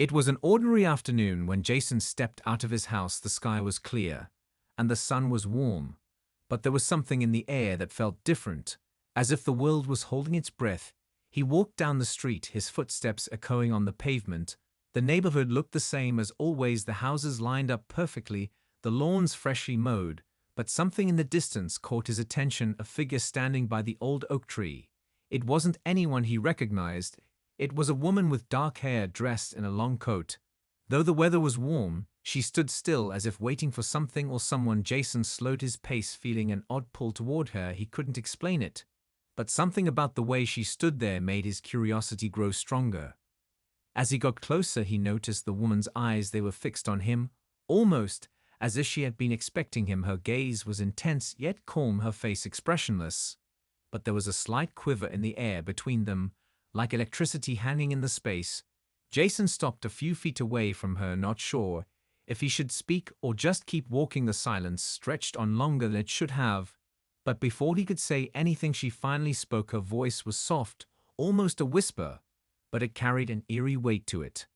It was an ordinary afternoon when Jason stepped out of his house. The sky was clear, and the sun was warm, but there was something in the air that felt different, as if the world was holding its breath. He walked down the street, his footsteps echoing on the pavement. The neighborhood looked the same as always, the houses lined up perfectly, the lawns freshly mowed, but something in the distance caught his attention, a figure standing by the old oak tree. It wasn't anyone he recognized. It was a woman with dark hair dressed in a long coat. Though the weather was warm, she stood still as if waiting for something or someone. Jason slowed his pace, feeling an odd pull toward her. He couldn't explain it, but something about the way she stood there made his curiosity grow stronger. As he got closer, he noticed the woman's eyes. They were fixed on him, almost as if she had been expecting him. Her gaze was intense yet calm, her face expressionless, but there was a slight quiver in the air between them, like electricity hanging in the space. Jason stopped a few feet away from her, not sure if he should speak or just keep walking. The silence stretched on longer than it should have, but before he could say anything, she finally spoke. Her voice was soft, almost a whisper, but it carried an eerie weight to it.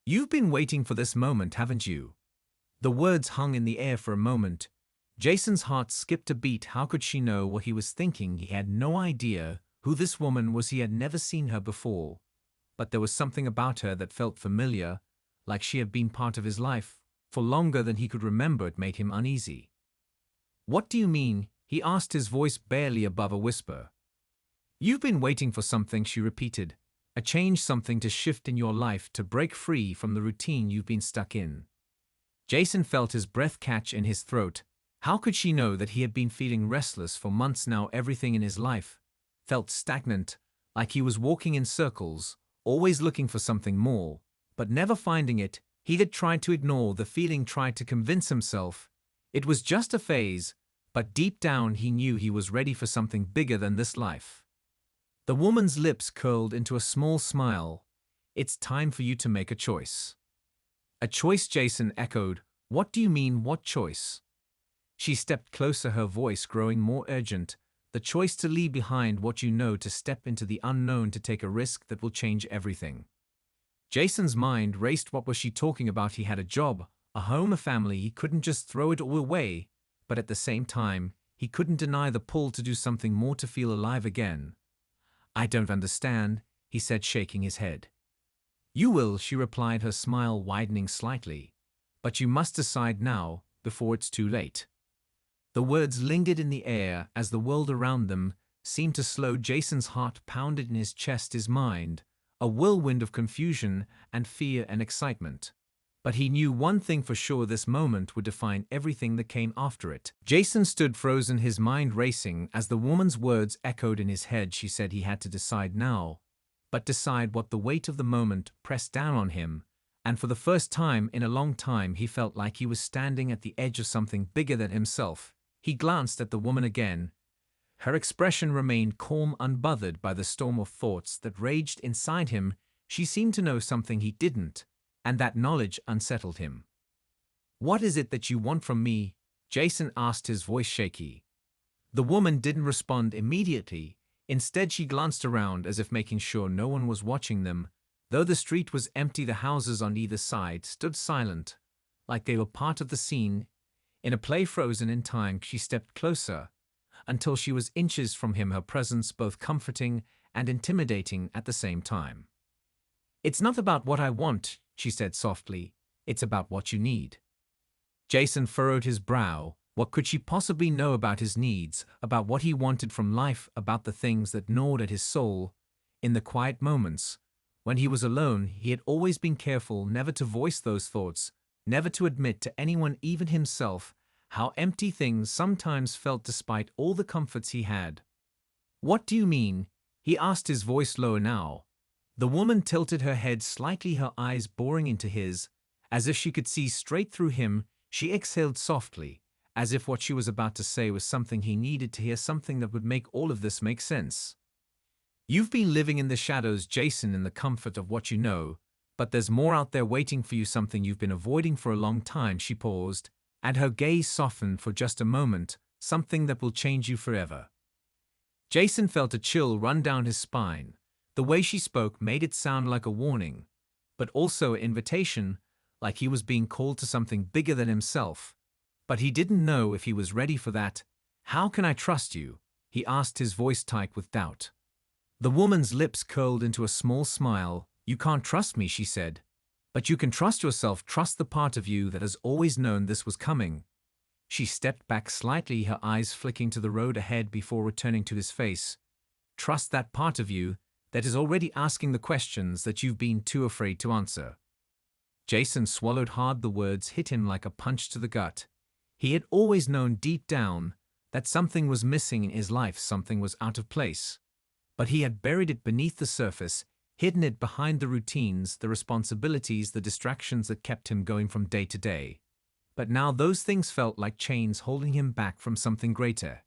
"You've been waiting for this moment, haven't you?" The words hung in the air for a moment. Jason's heart skipped a beat. How could she know what he was thinking? He had no idea who this woman was. He had never seen her before, but there was something about her that felt familiar, like she had been part of his life for longer than he could remember. It made him uneasy. "What do you mean?" he asked, his voice barely above a whisper. "You've been waiting for something," she repeated. "A change, something to shift in your life, to break free from the routine you've been stuck in." Jason felt his breath catch in his throat. How could she know that he had been feeling restless for months now? Everything in his life felt stagnant, like he was walking in circles, always looking for something more, but never finding it. He had tried to ignore the feeling, tried to convince himself it was just a phase, but deep down he knew he was ready for something bigger than this life. The woman's lips curled into a small smile. "It's time for you to make a choice." "A choice?" Jason echoed. "What do you mean, what choice?" She stepped closer, her voice growing more urgent. "The choice to leave behind what you know, to step into the unknown, to take a risk that will change everything." Jason's mind raced. What was she talking about? He had a job, a home, a family. He couldn't just throw it all away, but at the same time, he couldn't deny the pull to do something more, to feel alive again. "I don't understand," he said, shaking his head. "You will," she replied, her smile widening slightly. "But you must decide now, before it's too late." The words lingered in the air as the world around them seemed to slow. Jason's heart pounded in his chest, his mind a whirlwind of confusion and fear and excitement. But he knew one thing for sure: this moment would define everything that came after it. Jason stood frozen, his mind racing as the woman's words echoed in his head. She said he had to decide now, but decide what? The weight of the moment pressed down on him, and for the first time in a long time he felt like he was standing at the edge of something bigger than himself. He glanced at the woman again. Her expression remained calm, unbothered by the storm of thoughts that raged inside him. She seemed to know something he didn't, and that knowledge unsettled him. "What is it that you want from me?" Jason asked, his voice shaky. The woman didn't respond immediately. Instead, she glanced around as if making sure no one was watching them. Though the street was empty, the houses on either side stood silent, like they were part of the scene. In a play frozen in time, she stepped closer, until she was inches from him, her presence both comforting and intimidating at the same time. "It's not about what I want," she said softly. "It's about what you need." Jason furrowed his brow. What could she possibly know about his needs, about what he wanted from life, about the things that gnawed at his soul? In the quiet moments, when he was alone, he had always been careful never to voice those thoughts, never to admit to anyone, even himself, how empty things sometimes felt despite all the comforts he had. "What do you mean?" he asked, his voice lower now. The woman tilted her head slightly, her eyes boring into his, as if she could see straight through him. She exhaled softly, as if what she was about to say was something he needed to hear, something that would make all of this make sense. "You've been living in the shadows, Jason, in the comfort of what you know, but there's more out there waiting for you, something you've been avoiding for a long time." She paused, and her gaze softened for just a moment. "Something that will change you forever." Jason felt a chill run down his spine. The way she spoke made it sound like a warning, but also an invitation, like he was being called to something bigger than himself. But he didn't know if he was ready for that. "How can I trust you?" he asked, his voice tight with doubt. The woman's lips curled into a small smile. "You can't trust me," she said. "But you can trust yourself, trust the part of you that has always known this was coming." She stepped back slightly, her eyes flicking to the road ahead before returning to his face. "Trust that part of you that is already asking the questions that you've been too afraid to answer." Jason swallowed hard. The words hit him like a punch to the gut. He had always known deep down that something was missing in his life, something was out of place. But he had buried it beneath the surface, hidden it behind the routines, the responsibilities, the distractions that kept him going from day to day. But now those things felt like chains holding him back from something greater.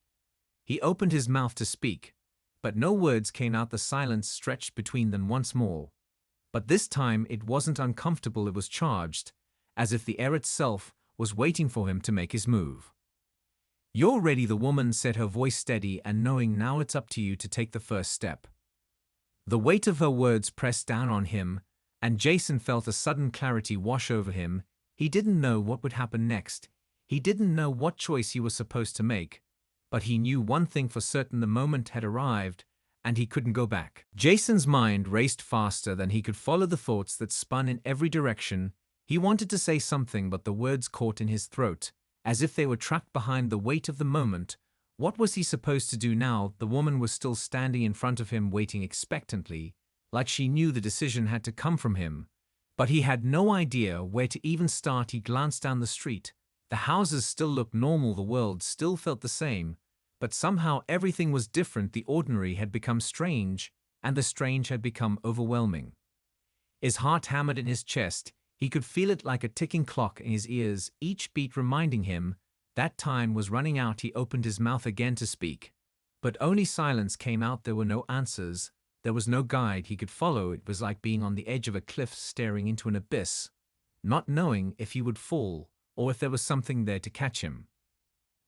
He opened his mouth to speak, but no words came out. The silence stretched between them once more. But this time it wasn't uncomfortable, it was charged, as if the air itself was waiting for him to make his move. "You're ready," the woman said, her voice steady and knowing. "Now it's up to you to take the first step." The weight of her words pressed down on him, and Jason felt a sudden clarity wash over him. He didn't know what would happen next. He didn't know what choice he was supposed to make. But he knew one thing for certain: the moment had arrived, and he couldn't go back. Jason's mind raced faster than he could follow the thoughts that spun in every direction. He wanted to say something, but the words caught in his throat, as if they were trapped behind the weight of the moment. What was he supposed to do now? The woman was still standing in front of him, waiting expectantly, like she knew the decision had to come from him. But he had no idea where to even start. He glanced down the street. The houses still looked normal, the world still felt the same, but somehow everything was different. The ordinary had become strange, and the strange had become overwhelming. His heart hammered in his chest. He could feel it like a ticking clock in his ears, each beat reminding him that time was running out. He opened his mouth again to speak, but only silence came out. There were no answers. There was no guide he could follow. It was like being on the edge of a cliff, staring into an abyss, not knowing if he would fall or if there was something there to catch him.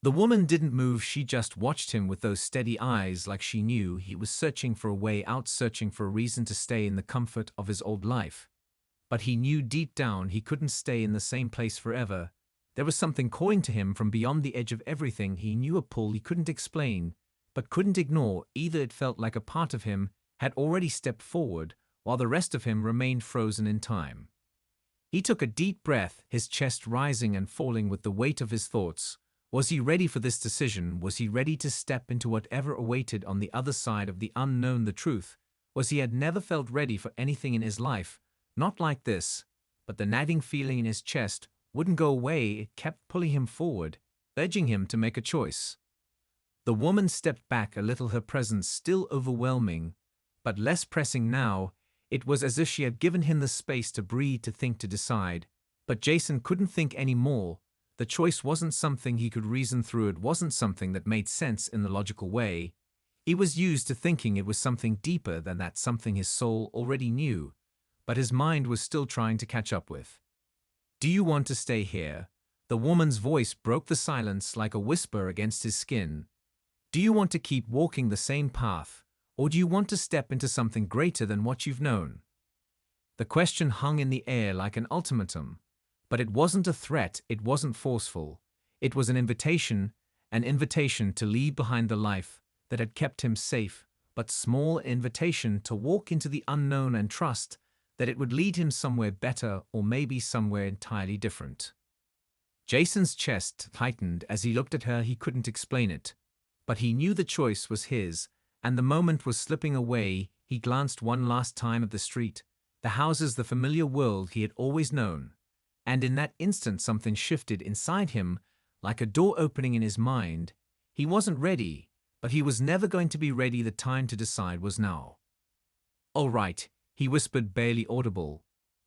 The woman didn't move. She just watched him with those steady eyes, like she knew he was searching for a way out, searching for a reason to stay in the comfort of his old life. But he knew deep down he couldn't stay in the same place forever. There was something calling to him from beyond the edge of everything. He knew a pull he couldn't explain, but couldn't ignore either. It felt like a part of him had already stepped forward, while the rest of him remained frozen in time. He took a deep breath, his chest rising and falling with the weight of his thoughts. Was he ready for this decision? Was he ready to step into whatever awaited on the other side of the unknown? The truth was he had never felt ready for anything in his life, not like this. But the nagging feeling in his chest wouldn't go away. It kept pulling him forward, urging him to make a choice. The woman stepped back a little, her presence still overwhelming, but less pressing now. It was as if she had given him the space to breathe, to think, to decide. But Jason couldn't think anymore. The choice wasn't something he could reason through. It wasn't something that made sense in the logical way. He was used to thinking it was something deeper than that, something his soul already knew, but his mind was still trying to catch up with. "Do you want to stay here?" The woman's voice broke the silence like a whisper against his skin. "Do you want to keep walking the same path, or do you want to step into something greater than what you've known?" The question hung in the air like an ultimatum. But it wasn't a threat, it wasn't forceful. It was an invitation to leave behind the life that had kept him safe, but small, invitation to walk into the unknown and trust that it would lead him somewhere better, or maybe somewhere entirely different. Jason's chest tightened as he looked at her. He couldn't explain it, but he knew the choice was his, and the moment was slipping away. He glanced one last time at the street, the houses, the familiar world he had always known. And in that instant something shifted inside him, like a door opening in his mind. He wasn't ready, but he was never going to be ready. The time to decide was now. "All right," he whispered, barely audible.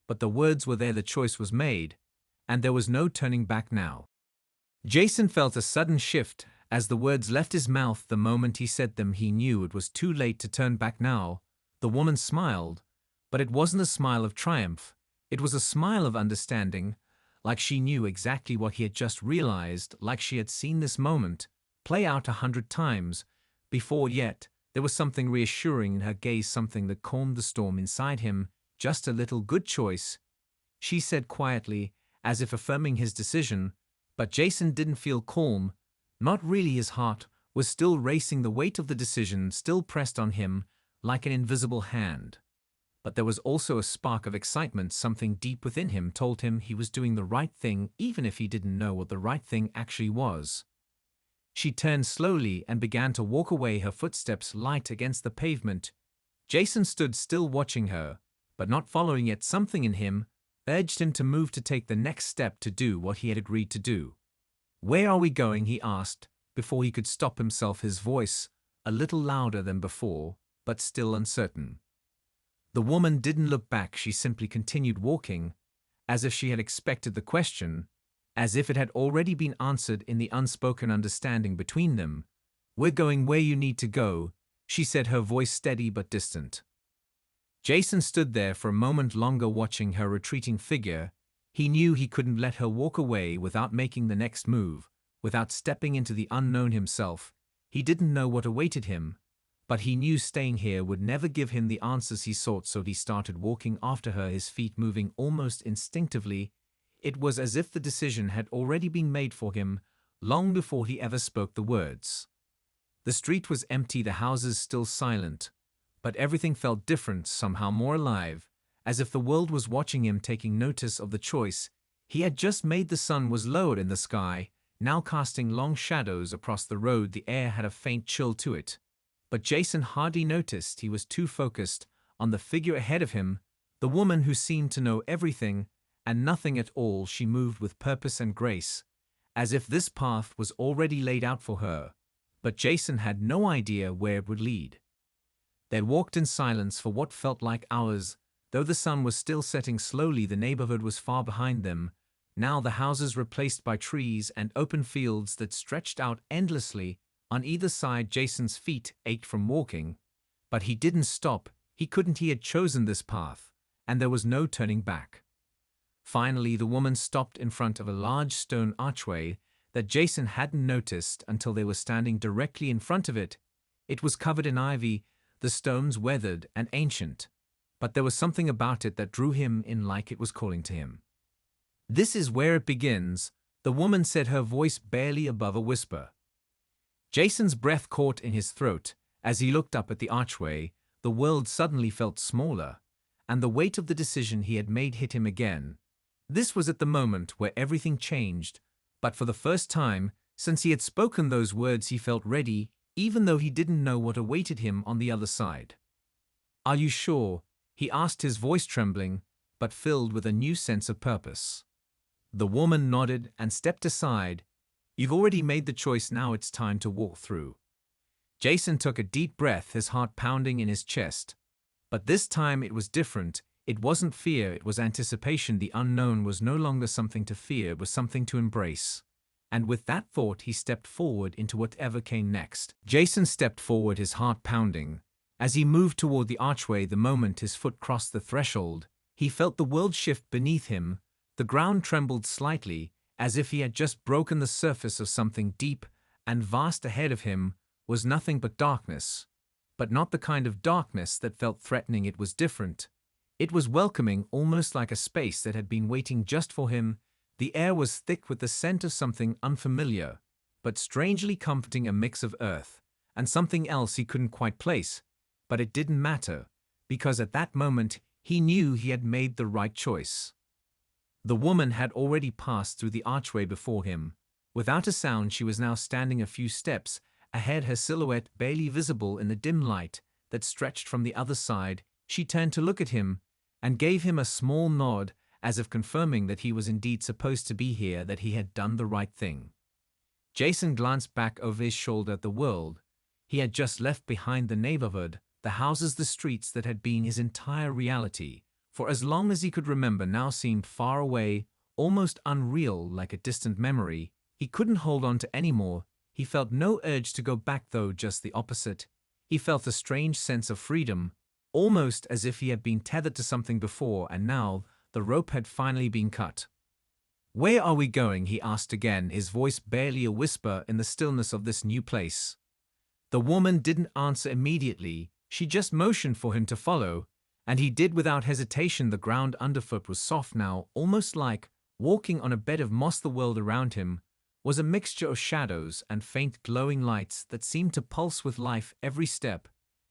But the words were there, the choice was made, and there was no turning back now. Jason felt a sudden shift as the words left his mouth. The moment he said them, he knew it was too late to turn back now. The woman smiled, but it wasn't a smile of triumph. It was a smile of understanding, like she knew exactly what he had just realized, like she had seen this moment play out 100 times before. Yet there was something reassuring in her gaze, something that calmed the storm inside him. just a little good choice," she said quietly, as if affirming his decision, but Jason didn't feel calm. Not really. His heart was still racing, the weight of the decision still pressed on him like an invisible hand. But there was also a spark of excitement. Something deep within him told him he was doing the right thing, even if he didn't know what the right thing actually was. She turned slowly and began to walk away, her footsteps light against the pavement. Jason stood still watching her, but not following, yet something in him urged him to move, to take the next step, to do what he had agreed to do. "Where are we going?" he asked, before he could stop himself, his voice a little louder than before, but still uncertain. The woman didn't look back. She simply continued walking, as if she had expected the question, as if it had already been answered in the unspoken understanding between them. "We're going where you need to go," she said, her voice steady but distant. Jason stood there for a moment longer, watching her retreating figure. He knew he couldn't let her walk away without making the next move, without stepping into the unknown himself. He didn't know what awaited him, but he knew staying here would never give him the answers he sought, so he started walking after her, his feet moving almost instinctively. It was as if the decision had already been made for him, long before he ever spoke the words. The street was empty, the houses still silent, but everything felt different, somehow more alive, as if the world was watching him, taking notice of the choice he had just made. The sun was lowered in the sky, now casting long shadows across the road. The air had a faint chill to it, but Jason hardly noticed. He was too focused on the figure ahead of him, the woman who seemed to know everything and nothing at all. She moved with purpose and grace, as if this path was already laid out for her, but Jason had no idea where it would lead. They walked in silence for what felt like hours, though the sun was still setting slowly. The neighborhood was far behind them, now the houses replaced by trees and open fields that stretched out endlessly on either side. Jason's feet ached from walking, but he didn't stop. He couldn't. He had chosen this path, and there was no turning back. Finally, the woman stopped in front of a large stone archway that Jason hadn't noticed until they were standing directly in front of it. It was covered in ivy, the stones weathered and ancient, but there was something about it that drew him in, like it was calling to him. "This is where it begins," the woman said, her voice barely above a whisper. Jason's breath caught in his throat as he looked up at the archway. The world suddenly felt smaller, and the weight of the decision he had made hit him again. This was at the moment where everything changed, but for the first time since he had spoken those words he felt ready, even though he didn't know what awaited him on the other side. "Are you sure?" he asked, his voice trembling, but filled with a new sense of purpose. The woman nodded and stepped aside. "You've already made the choice, now it's time to walk through." Jason took a deep breath, his heart pounding in his chest. But this time it was different. It wasn't fear, it was anticipation. The unknown was no longer something to fear, it was something to embrace. And with that thought, he stepped forward into whatever came next. Jason stepped forward, his heart pounding. As he moved toward the archway, the moment his foot crossed the threshold, he felt the world shift beneath him. The ground trembled slightly, as if he had just broken the surface of something deep and vast. Ahead of him was nothing but darkness. But not the kind of darkness that felt threatening. It was different. It was welcoming, almost like a space that had been waiting just for him. The air was thick with the scent of something unfamiliar, but strangely comforting, a mix of earth and something else he couldn't quite place. But it didn't matter, because at that moment he knew he had made the right choice. The woman had already passed through the archway before him. Without a sound, she was now standing a few steps ahead, her silhouette barely visible in the dim light that stretched from the other side. She turned to look at him and gave him a small nod, as if confirming that he was indeed supposed to be here, that he had done the right thing. Jason glanced back over his shoulder at the world he had just left behind, the neighborhood, the houses, the streets that had been his entire reality. For as long as he could remember, now seemed far away, almost unreal, like a distant memory. He couldn't hold on to any more. He felt no urge to go back, though, just the opposite. He felt a strange sense of freedom, almost as if he had been tethered to something before, and now the rope had finally been cut. "Where are we going?" he asked again, his voice barely a whisper in the stillness of this new place. The woman didn't answer immediately. She just motioned for him to follow, And he did without hesitation. The ground underfoot was soft now, almost like walking on a bed of moss. The world around him was a mixture of shadows and faint glowing lights that seemed to pulse with life every step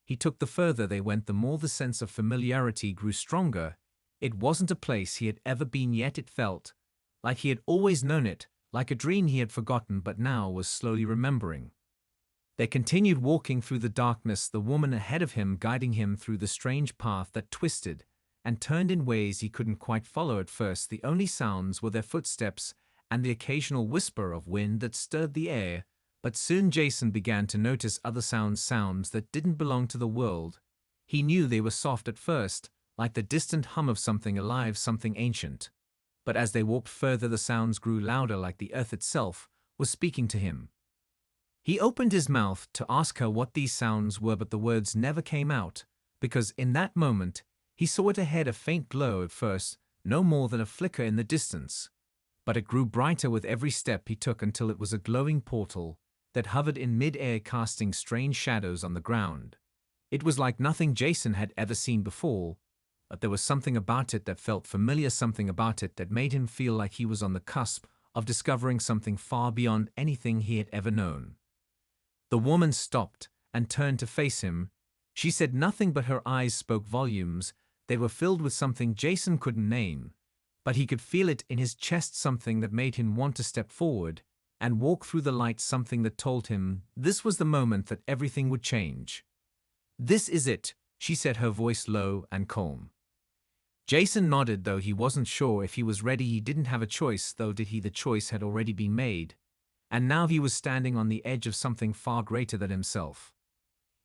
he took. The further they went, the more the sense of familiarity grew stronger. It wasn't a place he had ever been, yet it felt like he had always known it, like a dream he had forgotten but now was slowly remembering. They continued walking through the darkness, the woman ahead of him guiding him through the strange path that twisted and turned in ways he couldn't quite follow at first. The only sounds were their footsteps and the occasional whisper of wind that stirred the air, but soon Jason began to notice other sounds that didn't belong to the world. He knew they were soft at first, like the distant hum of something alive, something ancient. But as they walked further, the sounds grew louder, like the earth itself was speaking to him. He opened his mouth to ask her what these sounds were, but the words never came out, because in that moment he saw it ahead, a faint glow at first, no more than a flicker in the distance. But it grew brighter with every step he took until it was a glowing portal that hovered in mid-air, casting strange shadows on the ground. It was like nothing Jason had ever seen before, but there was something about it that felt familiar, something about it that made him feel like he was on the cusp of discovering something far beyond anything he had ever known. The woman stopped and turned to face him. She said nothing, but her eyes spoke volumes. They were filled with something Jason couldn't name, but he could feel it in his chest, something that made him want to step forward and walk through the light, something that told him this was the moment that everything would change. "This is it," she said, her voice low and calm. Jason nodded, though he wasn't sure if he was ready. He didn't have a choice, though, did he? The choice had already been made. And now he was standing on the edge of something far greater than himself.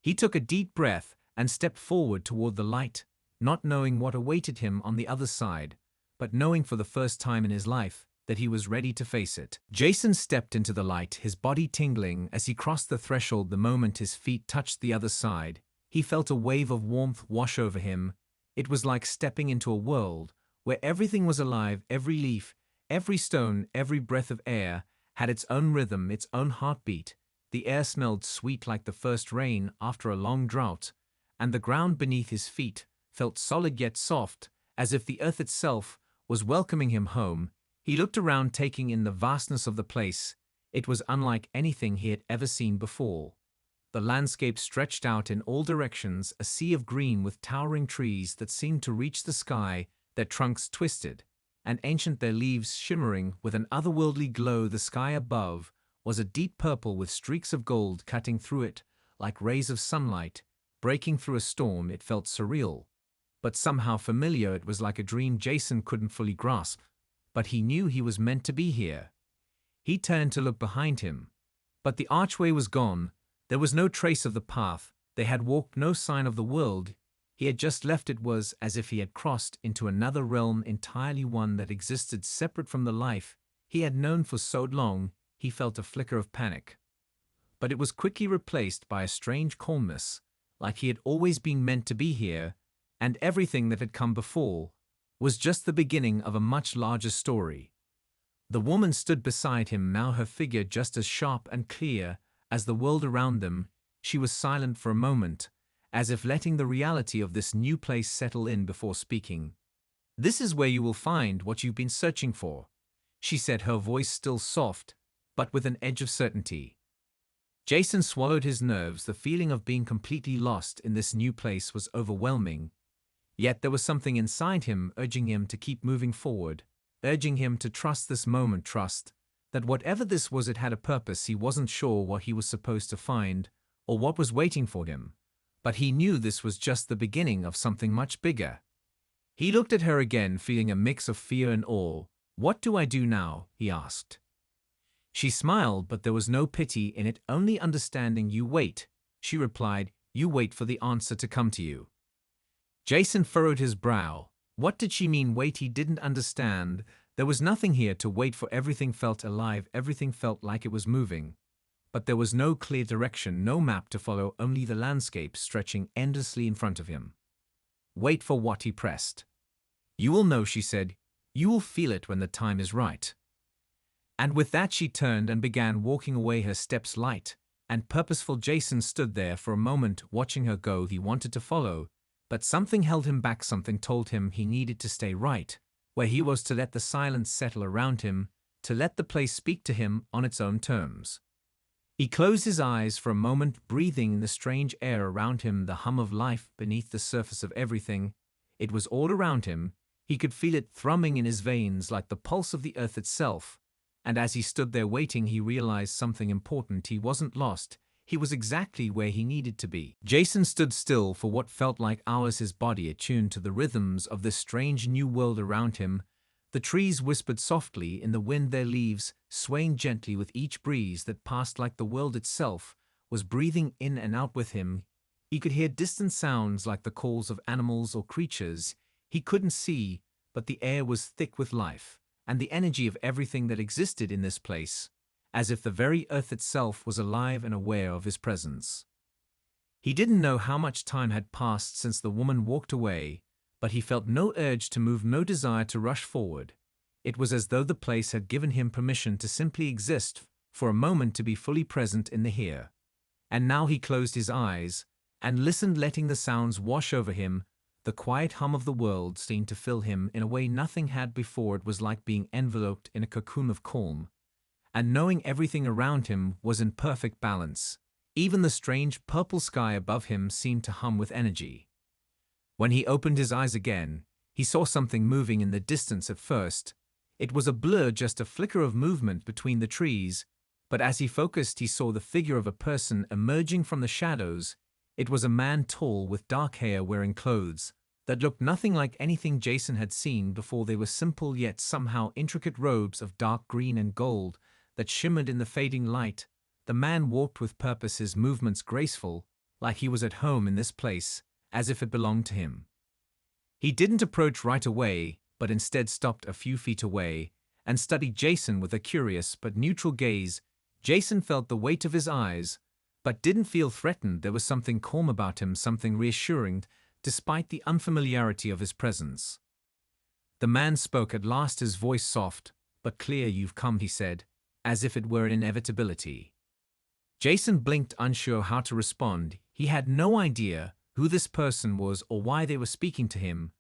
He took a deep breath and stepped forward toward the light, not knowing what awaited him on the other side, but knowing for the first time in his life that he was ready to face it. Jason stepped into the light, his body tingling as he crossed the threshold. The moment his feet touched the other side, he felt a wave of warmth wash over him. It was like stepping into a world where everything was alive. Every leaf, every stone, every breath of air had its own rhythm, its own heartbeat. The air smelled sweet like the first rain after a long drought, and the ground beneath his feet felt solid yet soft, as if the earth itself was welcoming him home. He looked around, taking in the vastness of the place. It was unlike anything he had ever seen before. The landscape stretched out in all directions, a sea of green with towering trees that seemed to reach the sky, their trunks twisted and ancient, their leaves shimmering with an otherworldly glow. The sky above was a deep purple with streaks of gold cutting through it, like rays of sunlight breaking through a storm. It felt surreal, but somehow familiar. It was like a dream Jason couldn't fully grasp, but he knew he was meant to be here. He turned to look behind him, but the archway was gone. There was no trace of the path they had walked, no sign of the world he had just left. It was as if he had crossed into another realm entirely, one that existed separate from the life he had known for so long. He felt a flicker of panic, but it was quickly replaced by a strange calmness, like he had always been meant to be here, and everything that had come before was just the beginning of a much larger story. The woman stood beside him now, her figure just as sharp and clear as the world around them. She was silent for a moment, as if letting the reality of this new place settle in before speaking. "This is where you will find what you've been searching for," she said, her voice still soft, but with an edge of certainty. Jason swallowed his nerves. The feeling of being completely lost in this new place was overwhelming, yet there was something inside him urging him to keep moving forward, urging him to trust this moment, trust that whatever this was, it had a purpose. He wasn't sure what he was supposed to find or what was waiting for him, but he knew this was just the beginning of something much bigger. He looked at her again, feeling a mix of fear and awe. "What do I do now?" he asked. She smiled, but there was no pity in it, only understanding. "You wait," she replied. "You wait for the answer to come to you." Jason furrowed his brow. What did she mean, wait? He didn't understand. There was nothing here to wait for. Everything felt alive, everything felt like it was moving. But there was no clear direction, no map to follow, only the landscape stretching endlessly in front of him. "Wait for what?" he pressed. "You will know," she said. "You will feel it when the time is right." And with that she turned and began walking away, her steps light and purposeful. Jason stood there for a moment, watching her go. He wanted to follow, But something held him back, something told him he needed to stay right where he was, to let the silence settle around him, to let the place speak to him on its own terms. He closed his eyes for a moment, breathing in the strange air around him, the hum of life beneath the surface of everything. It was all around him. He could feel it thrumming in his veins like the pulse of the earth itself. And as he stood there waiting, he realized something important. He wasn't lost. He was exactly where he needed to be. Jason stood still for what felt like hours, his body attuned to the rhythms of this strange new world around him. The trees whispered softly in the wind, their leaves swaying gently with each breeze that passed, like the world itself was breathing in and out with him. He could hear distant sounds like the calls of animals or creatures he couldn't see, but the air was thick with life and the energy of everything that existed in this place, as if the very earth itself was alive and aware of his presence. He didn't know how much time had passed since the woman walked away, but he felt no urge to move, no desire to rush forward. It was as though the place had given him permission to simply exist for a moment, to be fully present in the here. And now he closed his eyes and listened, letting the sounds wash over him. The quiet hum of the world seemed to fill him in a way nothing had before. It was like being enveloped in a cocoon of calm, and knowing everything around him was in perfect balance. Even the strange purple sky above him seemed to hum with energy. When he opened his eyes again, he saw something moving in the distance. At first, it was a blur, just a flicker of movement between the trees, but as he focused, he saw the figure of a person emerging from the shadows. It was a man, tall, with dark hair, wearing clothes that looked nothing like anything Jason had seen before. They were simple yet somehow intricate robes of dark green and gold that shimmered in the fading light. The man walked with purpose, his movements graceful, like he was at home in this place, as if it belonged to him. He didn't approach right away, but instead stopped a few feet away and studied Jason with a curious but neutral gaze. Jason felt the weight of his eyes, but didn't feel threatened. There was something calm about him, something reassuring, despite the unfamiliarity of his presence. The man spoke at last, his voice soft but clear. "You've come," he said, as if it were an inevitability. Jason blinked, unsure how to respond. He had no idea who this person was or why they were speaking to him,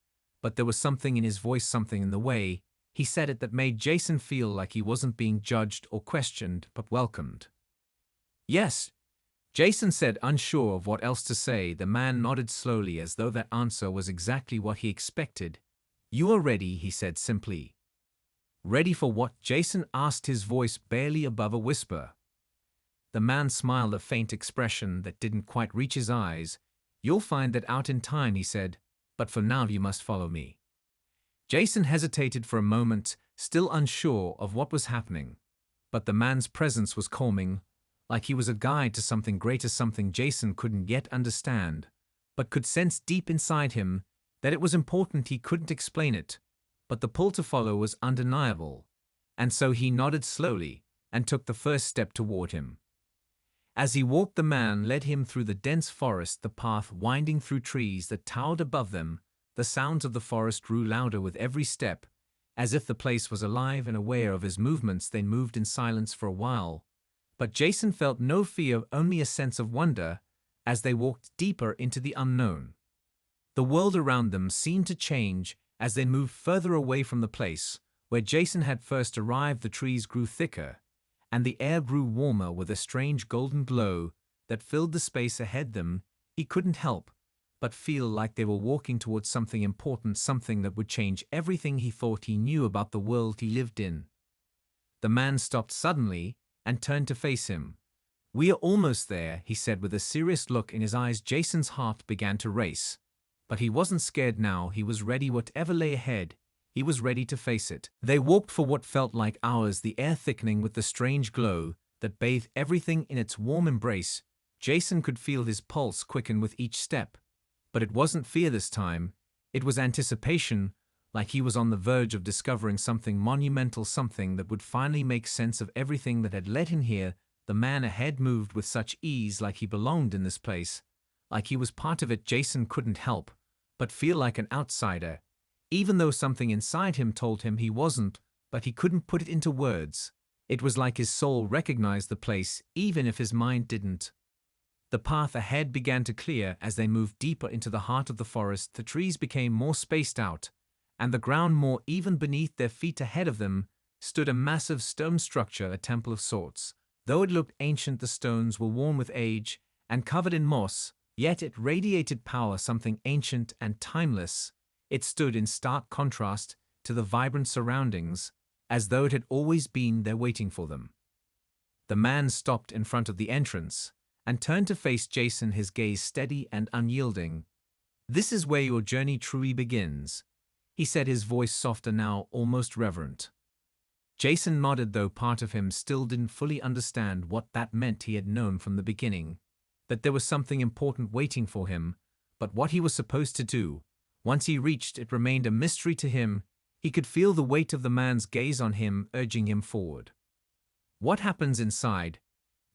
but there was something in his voice, something in the way he said it, that made Jason feel like he wasn't being judged or questioned, but welcomed. "Yes," Jason said, unsure of what else to say. The man nodded slowly, as though that answer was exactly what he expected. "You are ready," he said simply. "Ready for what?" Jason asked, his voice barely above a whisper. The man smiled, a faint expression that didn't quite reach his eyes. "You'll find that out in time," he said, "but for now you must follow me." Jason hesitated for a moment, still unsure of what was happening, but the man's presence was calming, like he was a guide to something greater, something Jason couldn't yet understand, but could sense deep inside him that it was important. He couldn't explain it, but the pull to follow was undeniable, and so he nodded slowly and took the first step toward him. As he walked, the man led him through the dense forest, the path winding through trees that towered above them. The sounds of the forest grew louder with every step, as if the place was alive and aware of his movements. They moved in silence for a while, but Jason felt no fear, only a sense of wonder as they walked deeper into the unknown. The world around them seemed to change as they moved further away from the place where Jason had first arrived. The trees grew thicker, and the air grew warmer with a strange golden glow that filled the space ahead them. He couldn't help but feel like they were walking towards something important, something that would change everything he thought he knew about the world he lived in. The man stopped suddenly and turned to face him. "We are almost there," he said with a serious look in his eyes. Jason's heart began to race, but he wasn't scared now. He was ready. Whatever lay ahead, he was ready to face it. They walked for what felt like hours, the air thickening with the strange glow that bathed everything in its warm embrace. Jason could feel his pulse quicken with each step, but it wasn't fear this time. It was anticipation, like he was on the verge of discovering something monumental, something that would finally make sense of everything that had led him here. The man ahead moved with such ease, like he belonged in this place, like he was part of it. Jason couldn't help but feel like an outsider, even though something inside him told him he wasn't, but he couldn't put it into words. It was like his soul recognized the place, even if his mind didn't. The path ahead began to clear as they moved deeper into the heart of the forest. The trees became more spaced out, and the ground more even beneath their feet. Ahead of them stood a massive stone structure, a temple of sorts. Though it looked ancient, the stones were worn with age and covered in moss, yet it radiated power, something ancient and timeless. It stood in stark contrast to the vibrant surroundings, as though it had always been there waiting for them. The man stopped in front of the entrance and turned to face Jason, his gaze steady and unyielding. "This is where your journey truly begins," he said, his voice softer now, almost reverent. Jason nodded, though part of him still didn't fully understand what that meant. He had known from the beginning that there was something important waiting for him, but what he was supposed to do once he reached it remained a mystery to him. He could feel the weight of the man's gaze on him, urging him forward. "What happens inside?"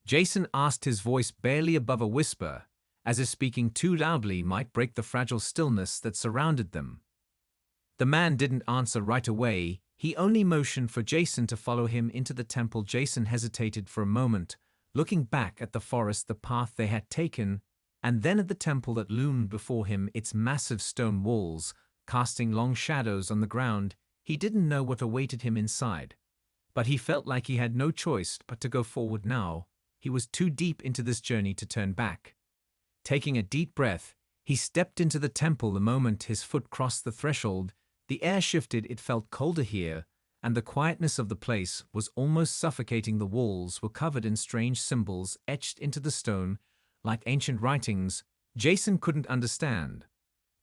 Jason asked, his voice barely above a whisper, as if speaking too loudly might break the fragile stillness that surrounded them. The man didn't answer right away. He only motioned for Jason to follow him into the temple. Jason hesitated for a moment, looking back at the forest, the path they had taken, and then at the temple that loomed before him, its massive stone walls casting long shadows on the ground. He didn't know what awaited him inside, but he felt like he had no choice but to go forward now. He was too deep into this journey to turn back. Taking a deep breath, he stepped into the temple. The moment his foot crossed the threshold, the air shifted. It felt colder here, and the quietness of the place was almost suffocating. The walls were covered in strange symbols etched into the stone, like ancient writings Jason couldn't understand,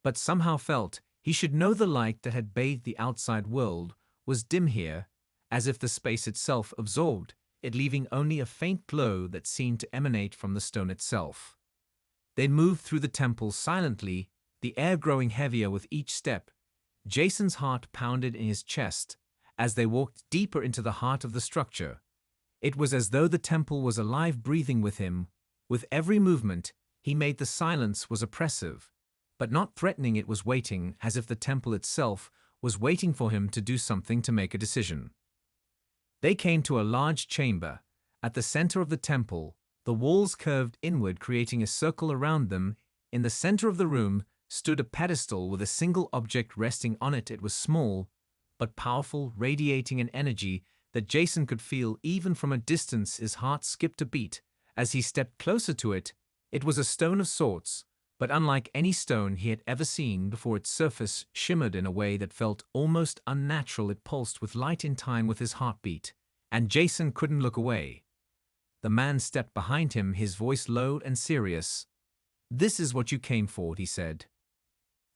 but somehow felt he should know. The light that had bathed the outside world was dim here, as if the space itself absorbed it, leaving only a faint glow that seemed to emanate from the stone itself. They moved through the temple silently, the air growing heavier with each step. Jason's heart pounded in his chest as they walked deeper into the heart of the structure. It was as though the temple was alive, breathing with him. With every movement he made, the silence was oppressive, but not threatening. It was waiting, as if the temple itself was waiting for him to do something, to make a decision. They came to a large chamber. At the center of the temple, the walls curved inward, creating a circle around them. In the center of the room stood a pedestal with a single object resting on it. It was small, but powerful, radiating an energy that Jason could feel even from a distance. His heart skipped a beat as he stepped closer to it. It was a stone of sorts, but unlike any stone he had ever seen before. Its surface shimmered in a way that felt almost unnatural. It pulsed with light in time with his heartbeat, and Jason couldn't look away. The man stepped behind him, his voice low and serious. "This is what you came for," he said.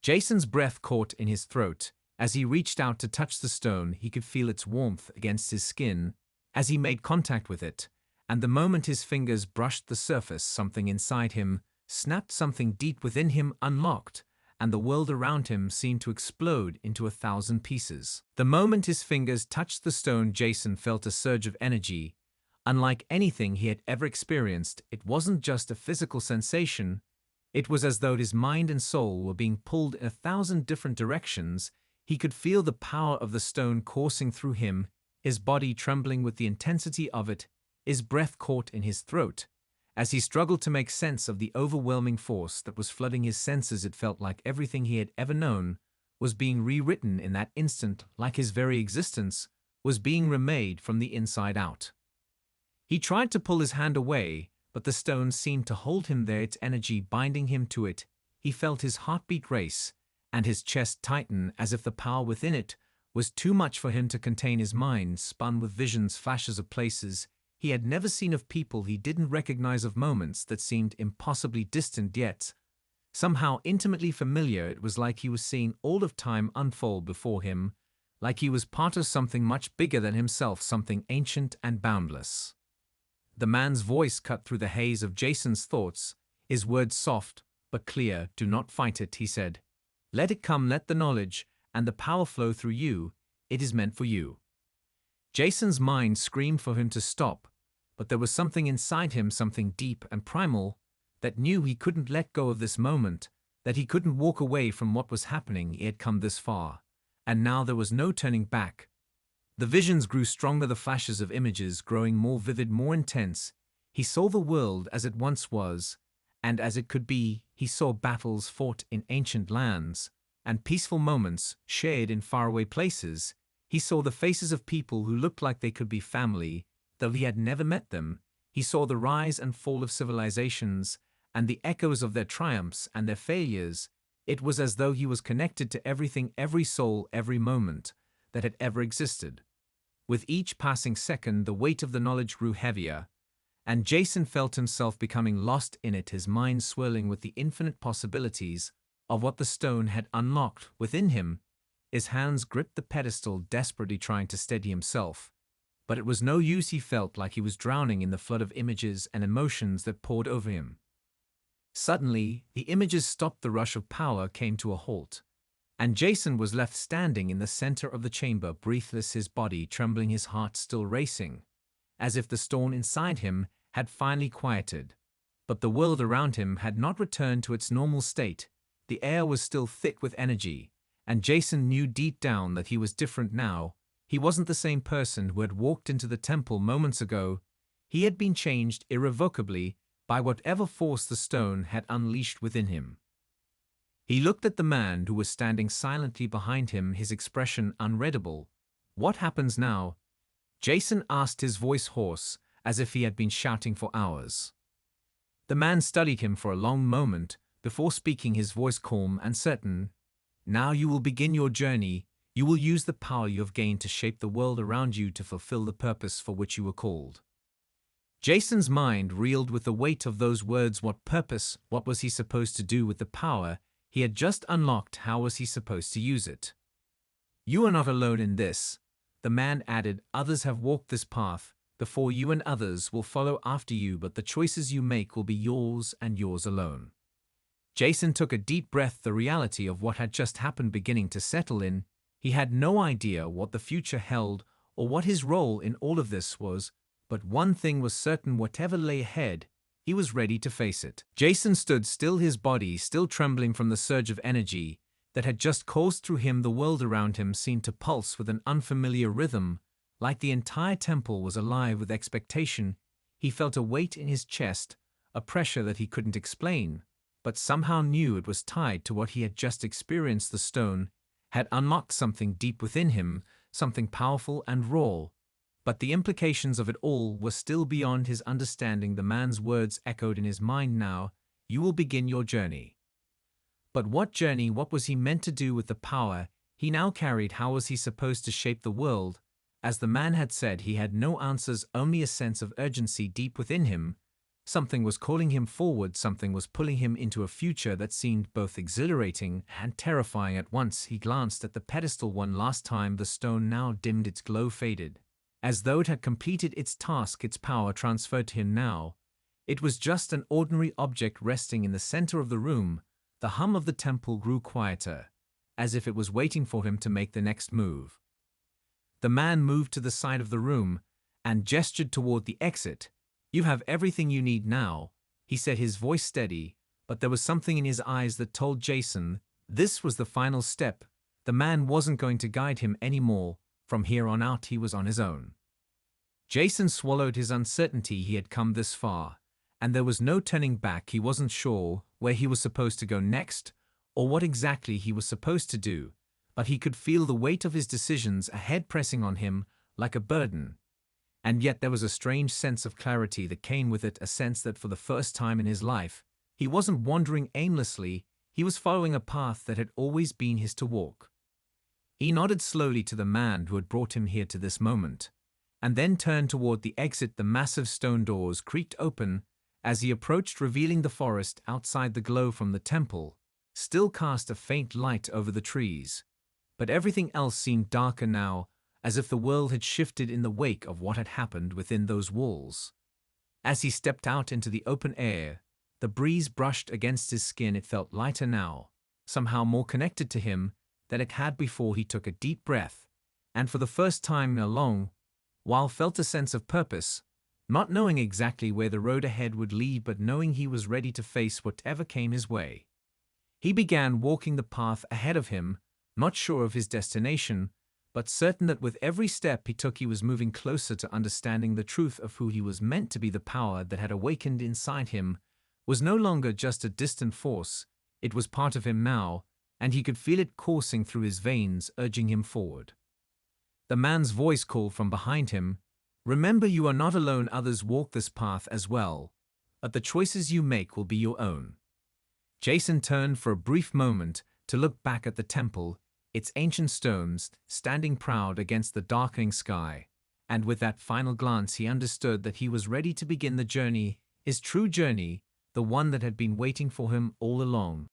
Jason's breath caught in his throat. As he reached out to touch the stone, he could feel its warmth against his skin as he made contact with it, and the moment his fingers brushed the surface, something inside him snapped. Something deep within him unlocked, and the world around him seemed to explode into 1,000 pieces. The moment his fingers touched the stone, Jason felt a surge of energy, unlike anything he had ever experienced. It wasn't just a physical sensation. It was as though his mind and soul were being pulled in 1,000 different directions. He could feel the power of the stone coursing through him, his body trembling with the intensity of it. His breath caught in his throat as he struggled to make sense of the overwhelming force that was flooding his senses. It felt like everything he had ever known was being rewritten in that instant, like his very existence was being remade from the inside out. He tried to pull his hand away, but the stone seemed to hold him there, its energy binding him to it. He felt his heartbeat race and his chest tighten, as if the power within it was too much for him to contain. His mind spun with visions, flashes of places he had never seen, of people he didn't recognize, of moments that seemed impossibly distant yet somehow intimately familiar. It was like he was seeing all of time unfold before him, like he was part of something much bigger than himself, something ancient and boundless. The man's voice cut through the haze of Jason's thoughts, his words soft but clear. "Do not fight it," he said. "Let it come, let the knowledge and the power flow through you. It is meant for you." Jason's mind screamed for him to stop, but there was something inside him, something deep and primal, that knew he couldn't let go of this moment, that he couldn't walk away from what was happening. He had come this far, and now there was no turning back. The visions grew stronger, the flashes of images growing more vivid, more intense. He saw the world as it once was, and as it could be, he saw battles fought in ancient lands, and peaceful moments shared in faraway places. He saw the faces of people who looked like they could be family, though he had never met them. He saw the rise and fall of civilizations, and the echoes of their triumphs and their failures. It was as though he was connected to everything, every soul, every moment that had ever existed. With each passing second, the weight of the knowledge grew heavier, and Jason felt himself becoming lost in it, his mind swirling with the infinite possibilities of what the stone had unlocked within him. His hands gripped the pedestal, desperately trying to steady himself. But it was no use. He felt like he was drowning in the flood of images and emotions that poured over him. Suddenly, the images stopped. The rush of power came to a halt, and Jason was left standing in the center of the chamber, breathless, his body trembling, his heart still racing, as if the storm inside him had finally quieted. But the world around him had not returned to its normal state. The air was still thick with energy, and Jason knew deep down that he was different now. He wasn't the same person who had walked into the temple moments ago. He had been changed irrevocably by whatever force the stone had unleashed within him. He looked at the man who was standing silently behind him, his expression unreadable. "What happens now?" Jason asked, his voice hoarse, as if he had been shouting for hours. The man studied him for a long moment before speaking, his voice calm and certain. "Now you will begin your journey. You will use the power you have gained to shape the world around you, to fulfill the purpose for which you were called." Jason's mind reeled with the weight of those words. What purpose? What was he supposed to do with the power he had just unlocked? How was he supposed to use it? "You are not alone in this," the man added. "Others have walked this path before you, and others will follow after you, but the choices you make will be yours and yours alone." Jason took a deep breath, the reality of what had just happened beginning to settle in. He had no idea what the future held or what his role in all of this was, but one thing was certain: whatever lay ahead, he was ready to face it. Jason stood still, his body still trembling from the surge of energy that had just coursed through him. The world around him seemed to pulse with an unfamiliar rhythm, like the entire temple was alive with expectation. He felt a weight in his chest, a pressure that he couldn't explain, but somehow knew it was tied to what he had just experienced. The stone had unlocked something deep within him, something powerful and raw. But the implications of it all were still beyond his understanding. The man's words echoed in his mind now. "You will begin your journey." But what journey? What was he meant to do with the power he now carried? How was he supposed to shape the world? As the man had said, he had no answers, only a sense of urgency deep within him. Something was calling him forward, something was pulling him into a future that seemed both exhilarating and terrifying at once. He glanced at the pedestal one last time. The stone now dimmed, its glow faded, as though it had completed its task, its power transferred to him now. It was just an ordinary object resting in the center of the room. The hum of the temple grew quieter, as if it was waiting for him to make the next move. The man moved to the side of the room and gestured toward the exit. "You have everything you need now," he said, his voice steady, but there was something in his eyes that told Jason this was the final step. The man wasn't going to guide him anymore. From here on out, he was on his own. Jason swallowed his uncertainty. He had come this far, and there was no turning back. He wasn't sure where he was supposed to go next, or what exactly he was supposed to do, but he could feel the weight of his decisions ahead pressing on him like a burden. And yet there was a strange sense of clarity that came with it, a sense that for the first time in his life, he wasn't wandering aimlessly. He was following a path that had always been his to walk. He nodded slowly to the man who had brought him here to this moment, and then turned toward the exit. The massive stone doors creaked open as he approached, revealing the forest outside. The glow from the temple still cast a faint light over the trees, but everything else seemed darker now, as if the world had shifted in the wake of what had happened within those walls. As he stepped out into the open air, the breeze brushed against his skin. It felt lighter now, somehow more connected to him than it had before. He took a deep breath, and for the first time in a long while felt a sense of purpose, not knowing exactly where the road ahead would lead, but knowing he was ready to face whatever came his way. He began walking the path ahead of him, not sure of his destination, but certain that with every step he took he was moving closer to understanding the truth of who he was meant to be. The power that had awakened inside him was no longer just a distant force, it was part of him now, and he could feel it coursing through his veins, urging him forward. The man's voice called from behind him, "Remember, you are not alone, others walk this path as well, but the choices you make will be your own." Jason turned for a brief moment to look back at the temple, its ancient stones standing proud against the darkening sky, and with that final glance he understood that he was ready to begin the journey, his true journey, the one that had been waiting for him all along.